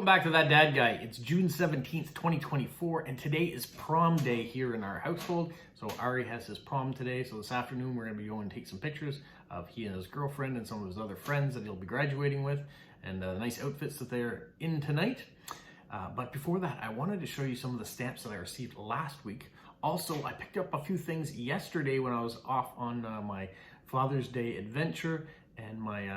back to That Dad Guy. It's June 17th, 2024, and today is prom day here in our household. So Ari has his prom today, so this afternoon we're going to be going and take some pictures of he and his girlfriend and some of his other friends that he'll be graduating with, and the nice outfits that they're in tonight. But before that, I wanted to show you some of the stamps that I received last week. Also, I picked up a few things yesterday when I was off on my Father's Day adventure, and my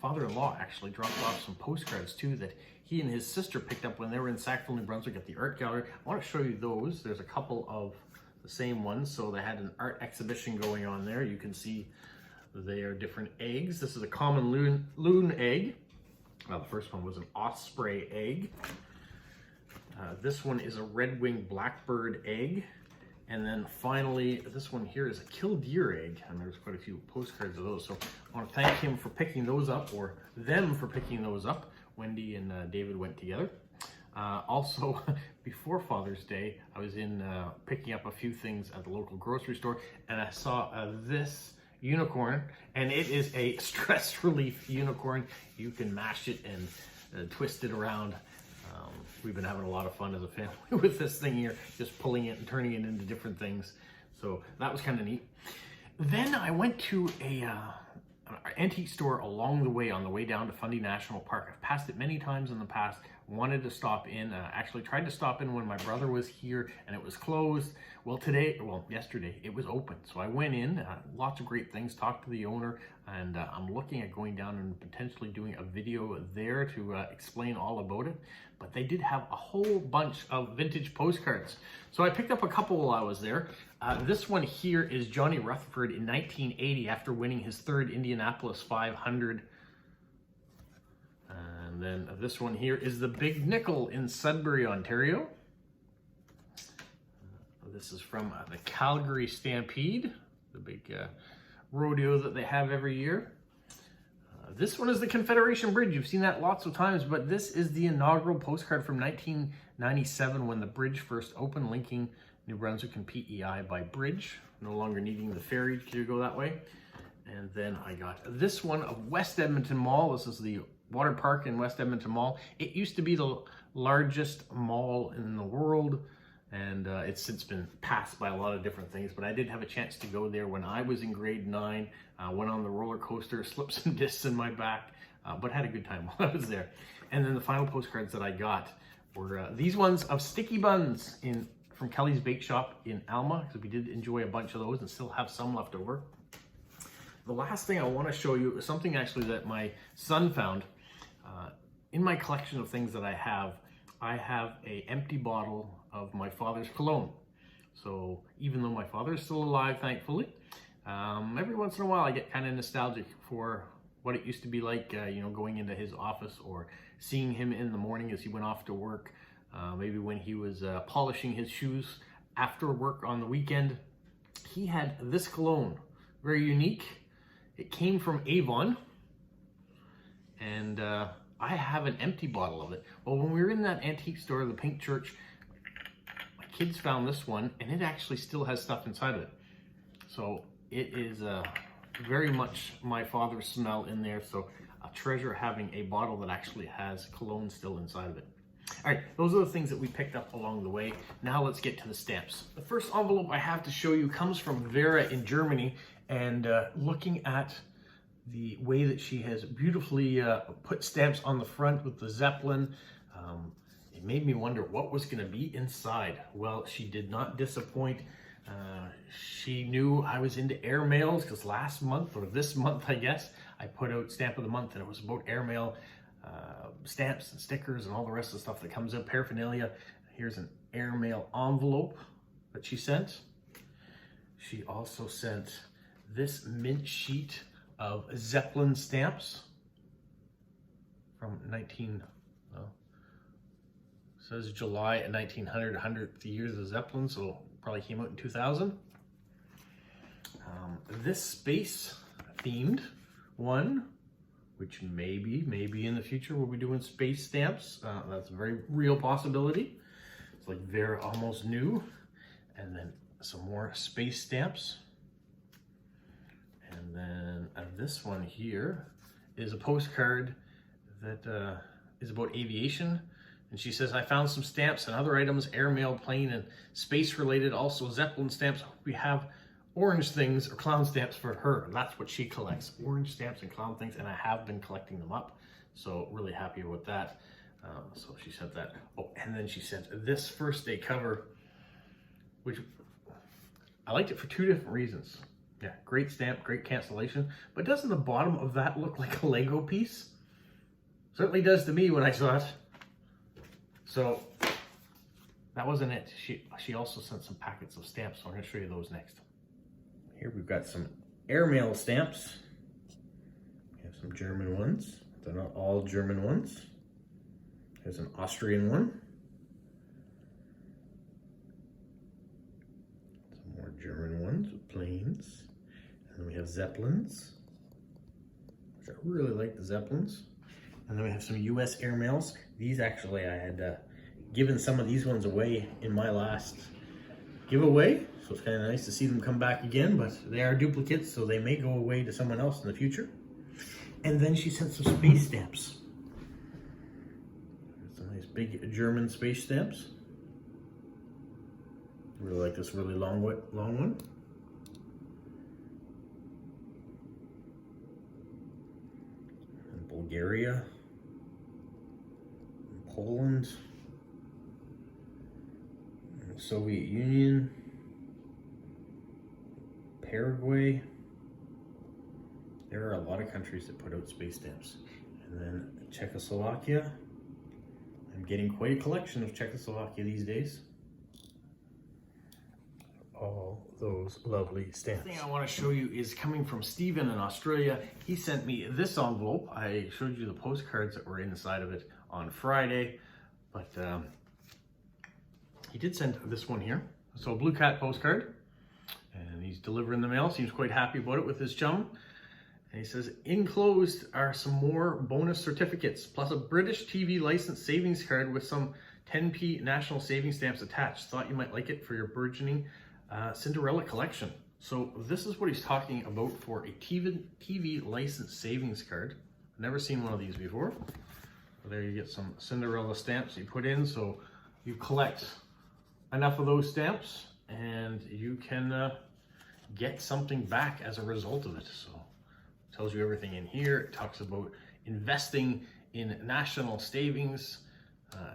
father-in-law actually dropped off some postcards too that he and his sister picked up when they were in Sackville, New Brunswick at the art gallery. I want to show you those. There's a couple of the same ones. So they had an art exhibition going on there. You can see they are different eggs. This is a common loon egg. The first one was an osprey egg. This one is a red-winged blackbird egg. And then finally, this one here is a killdeer egg, and there's quite a few postcards of those. So I want to thank him for picking those up, or them for picking those up. Wendy and David went together. Also, before Father's Day, I was in picking up a few things at the local grocery store, and I saw this unicorn, and it is a stress relief unicorn. You can mash it and twist it around. We've been having a lot of fun as a family with this thing here, just pulling it and turning it into different things. So that was kind of neat. Then I went to an antique store along the way, on the way down to Fundy National Park. I've passed it many times in the past, wanted to stop in, actually tried to stop in when my brother was here and it was closed. Well, yesterday it was open. So I went in, lots of great things, talked to the owner, and I'm looking at going down and potentially doing a video there to explain all about it. But they did have a whole bunch of vintage postcards. So I picked up a couple while I was there. This one here is Johnny Rutherford in 1980 after winning his third Indianapolis 500. And then this one here is the Big Nickel in Sudbury, Ontario. This is from the Calgary Stampede, the big rodeo that they have every year. This one is the Confederation Bridge. You've seen that lots of times, but this is the inaugural postcard from 1997 when the bridge first opened, linking New Brunswick and PEI by bridge, no longer needing the ferry to go that way. And then I got this one of West Edmonton Mall. This is the water park in West Edmonton Mall. It used to be the largest mall in the world, and it's since been passed by a lot of different things, but I did have a chance to go there when I was in grade 9, went on the roller coaster, slipped some discs in my back, but had a good time while I was there. And then the final postcards that I got were these ones of Sticky Buns from Kelly's Bake Shop in Alma, because we did enjoy a bunch of those and still have some left over. The last thing I want to show you is something actually that my son found. In my collection of things that I have an empty bottle of my father's cologne. So even though my father is still alive, thankfully, every once in a while I get kind of nostalgic for what it used to be like, going into his office or seeing him in the morning as he went off to work, maybe when he was polishing his shoes after work on the weekend. He had this cologne, very unique. It came from Avon, and I have an empty bottle of it. Well, when we were in that antique store, the Pink Church, my kids found this one, and it actually still has stuff inside of it. So it is very much my father's smell in there, so I treasure having a bottle that actually has cologne still inside of it. All right, those are the things that we picked up along the way. Now let's get to the stamps. The first envelope I have to show you comes from Vera in Germany, and looking at the way that she has beautifully put stamps on the front with the Zeppelin, it made me wonder what was going to be inside. Well, she did not disappoint. She knew I was into airmails, because last month, or this month I guess, I put out Stamp of the Month, and it was about airmail stamps and stickers and all the rest of the stuff that comes out, paraphernalia. Here's an airmail envelope that she sent. She also sent this mint sheet of Zeppelin stamps from says July 1900, 100th years of Zeppelin, so probably came out in 2000. This space themed one, which maybe in the future we'll be doing space stamps. That's a very real possibility. It's like they're almost new. And then some more space stamps. And then this one here is a postcard that is about aviation. And she says, I found some stamps and other items, airmail, plane, and space related, also Zeppelin stamps. We have orange things or clown stamps for her. That's what she collects, orange stamps and clown things, and I have been collecting them up. So really happy about that. So she sent that. Oh, and then she sent this first day cover, which I liked it for two different reasons. Yeah, great stamp, great cancellation. But doesn't the bottom of that look like a Lego piece? Certainly does to me when I saw it. So that wasn't it. She also sent some packets of stamps, so I'm going to show you those next. Here we've got some airmail stamps. We have some German ones. They're not all German ones. There's an Austrian one. Some more German ones with planes. And then we have Zeppelins, which I really like the Zeppelins. And then we have some US airmails. These actually, I had given some of these ones away in my last giveaway. So it's kind of nice to see them come back again, but they are duplicates, so they may go away to someone else in the future. And then she sent some space stamps. Some nice big German space stamps. Really like this really long one. And Bulgaria, and Poland, and the Soviet Union, Paraguay. There are a lot of countries that put out space stamps. And then Czechoslovakia. I'm getting quite a collection of Czechoslovakia these days. All those lovely stamps. The thing I want to show you is coming from Stn in Australia. He sent me this envelope. I showed you the postcards that were inside of it on Friday, but he did send this one here. So a Blue Cat postcard, and he's delivering the mail. Seems quite happy about it with his chum. And he says, enclosed are some more bonus certificates, plus a British TV license savings card with some 10p national savings stamps attached. Thought you might like it for your burgeoning Cinderella collection. So this is what he's talking about for a TV license savings card. I've never seen one of these before. But there you get some Cinderella stamps you put in. So you collect enough of those stamps and you can get something back as a result of it. So it tells you everything in here. It talks about investing in national savings.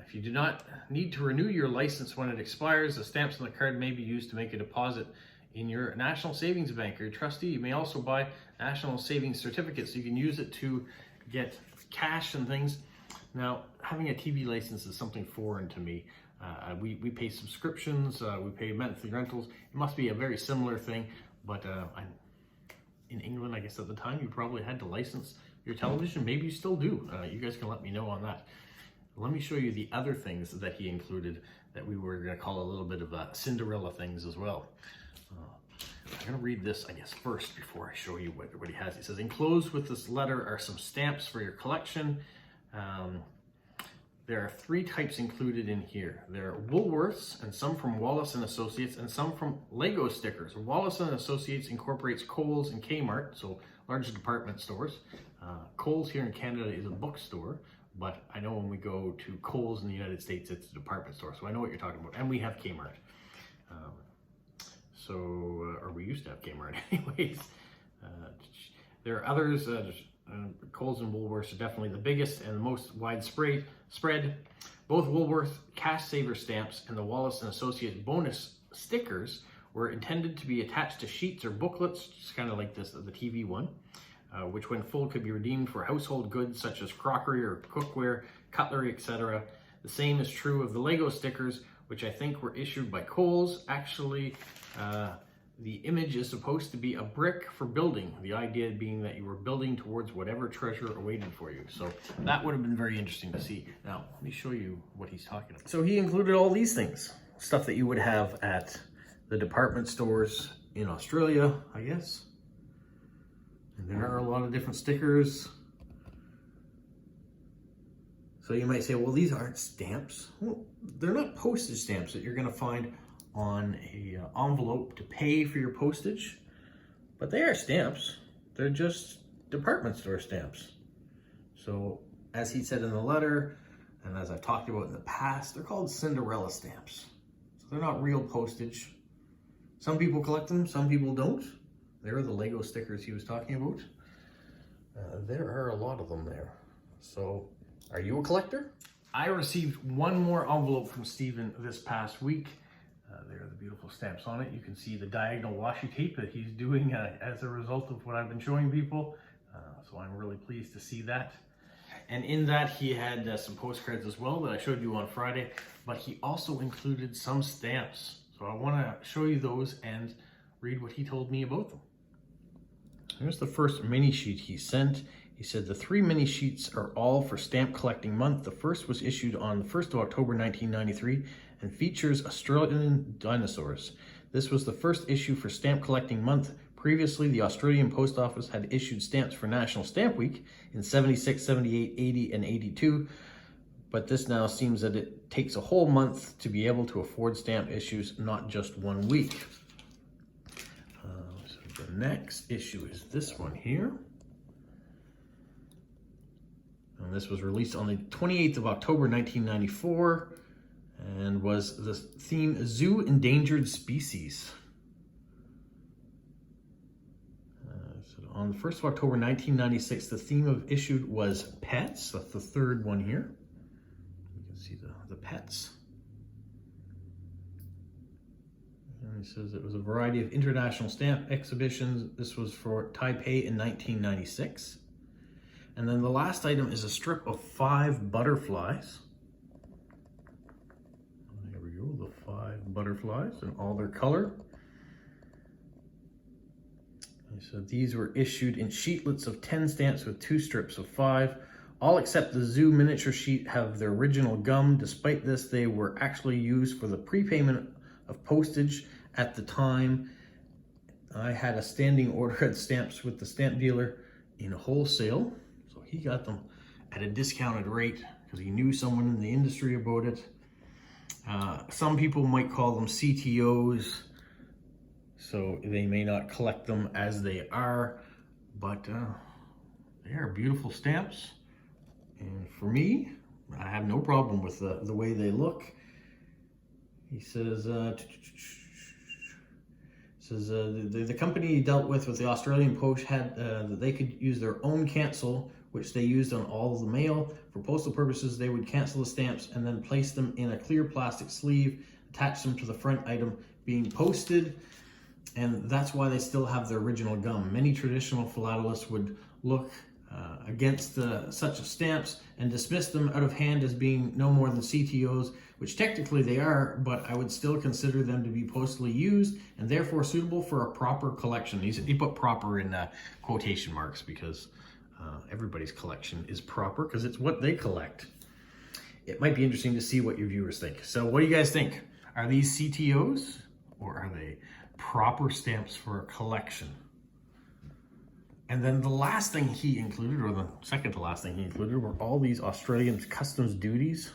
If you do not need to renew your license when it expires, the stamps on the card may be used to make a deposit in your national savings bank or your trustee. You may also buy national savings certificates, so you can use it to get cash and things. Now, having a TV license is something foreign to me. We pay subscriptions, we pay monthly rentals. It must be a very similar thing, but in England, I guess at the time, you probably had to license your television. Maybe you still do. You guys can let me know on that. Let me show you the other things that he included that we were going to call a little bit of Cinderella things as well. I'm going to read this, I guess, first before I show you what he has. He says, enclosed with this letter are some stamps for your collection. There are 3 types included in here. There are Woolworths, and some from Wallace & Associates, and some from Lego stickers. Wallace & Associates incorporates Kohl's and Kmart, so large department stores. Kohl's here in Canada is a bookstore. But I know when we go to Kohl's in the United States, it's a department store. So I know what you're talking about. And we have Kmart. Or we used to have Kmart anyways. There are others. Kohl's and Woolworths are definitely the biggest and the most widespread. Both Woolworth Cash Saver stamps and the Wallace & Associates bonus stickers were intended to be attached to sheets or booklets, just kind of like this, the TV one. Which when full could be redeemed for household goods such as crockery or cookware, cutlery, etc. The same is true of the Lego stickers, which I think were issued by Kohl's. Actually, the image is supposed to be a brick for building, the idea being that you were building towards whatever treasure awaited for you. So that would have been very interesting to see. Now, let me show you what he's talking about. So he included all these things, stuff that you would have at the department stores in Australia, I guess. And there are a lot of different stickers. So you might say, well, these aren't stamps. Well, they're not postage stamps that you're going to find on a envelope to pay for your postage, but they are stamps. They're just department store stamps. So as he said in the letter, And as I've talked about in the past, they're called Cinderella stamps. So they're not real postage. Some people collect them, some people don't. There are the Lego stickers he was talking about. There are a lot of them there. So, are you a collector? I received one more envelope from Stephen this past week. There are the beautiful stamps on it. You can see the diagonal washi tape that he's doing as a result of what I've been showing people. So I'm really pleased to see that. And in that he had some postcards as well that I showed you on Friday, but he also included some stamps. So I want to show you those and read what he told me about them. Here's the first mini sheet he sent. He said the 3 mini sheets are all for Stamp Collecting Month. The first was issued on the 1st of October 1993 and features Australian dinosaurs. This was the first issue for Stamp Collecting Month. Previously, the Australian Post Office had issued stamps for National Stamp Week in 76, 78, 80, and 82, but this now seems that it takes a whole month to be able to afford stamp issues, not just 1 week. So the next issue is this one here. And this was released on the 28th of October 1994 and was the theme Zoo Endangered Species. On the 1st of October 1996, the theme of issued was pets. That's the third one here. You can see the pets. And he says it was a variety of international stamp exhibitions. This was for Taipei in 1996. And then the last item is a strip of 5 butterflies. There we go, the 5 butterflies in all their color. So these were issued in sheetlets of 10 stamps with 2 strips of 5. All except the zoo miniature sheet have their original gum. Despite this, they were actually used for the prepayment of postage at the time. I had a standing order at stamps with the stamp dealer in wholesale. So he got them at a discounted rate because he knew someone in the industry about it. Some people might call them CTOs. So they may not collect them as they are, but they are beautiful stamps. And for me, I have no problem with the way they look. He says, the company he dealt with the Australian Post had that they could use their own cancel, which they used on all of the mail. For postal purposes, they would cancel the stamps and then place them in a clear plastic sleeve, attach them to the front item being posted. And that's why they still have their original gum. Many traditional philatelists would look against such stamps and dismiss them out of hand as being no more than CTOs, which technically they are, but I would still consider them to be postally used and therefore suitable for a proper collection. He put proper in quotation marks because everybody's collection is proper because it's what they collect. It might be interesting to see what your viewers think. So what do you guys think? Are these CTOs or are they proper stamps for a collection? And then the last thing he included, or the second to last thing he included, were all these Australian customs duties.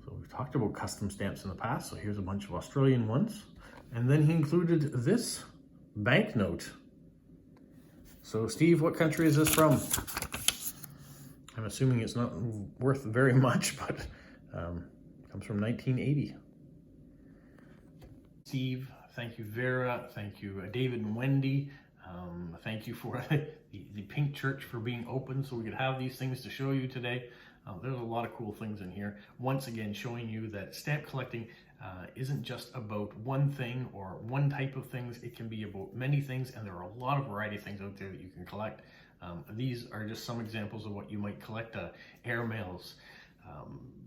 So we've talked about custom stamps in the past, so here's a bunch of Australian ones. And then he included this banknote. So Steve, what country is this from? I'm assuming it's not worth very much, but comes from 1980. Steve, thank you Vera, thank you David and Wendy, thank you for the Pink Church for being open so we could have these things to show you today. There's a lot of cool things in here. Once again, showing you that stamp collecting isn't just about one thing or one type of things. It can be about many things, and there are a lot of variety of things out there that you can collect. These are just some examples of what you might collect. Airmails,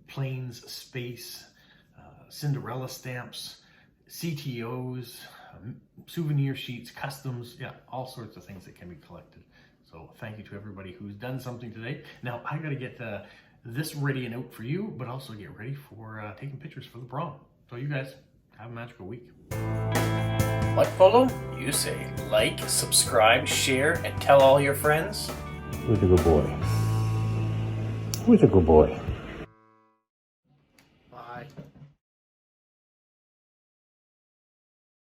planes, space, Cinderella stamps, CTOs, souvenir sheets, customs, yeah, all sorts of things that can be collected. So thank you to everybody who's done something today. Now I gotta get this ready and out for you, but also get ready for taking pictures for the prom. So you guys have a magical week. What, Polo? You say like, subscribe, share, and tell all your friends. Who's a good boy? Who's a good boy?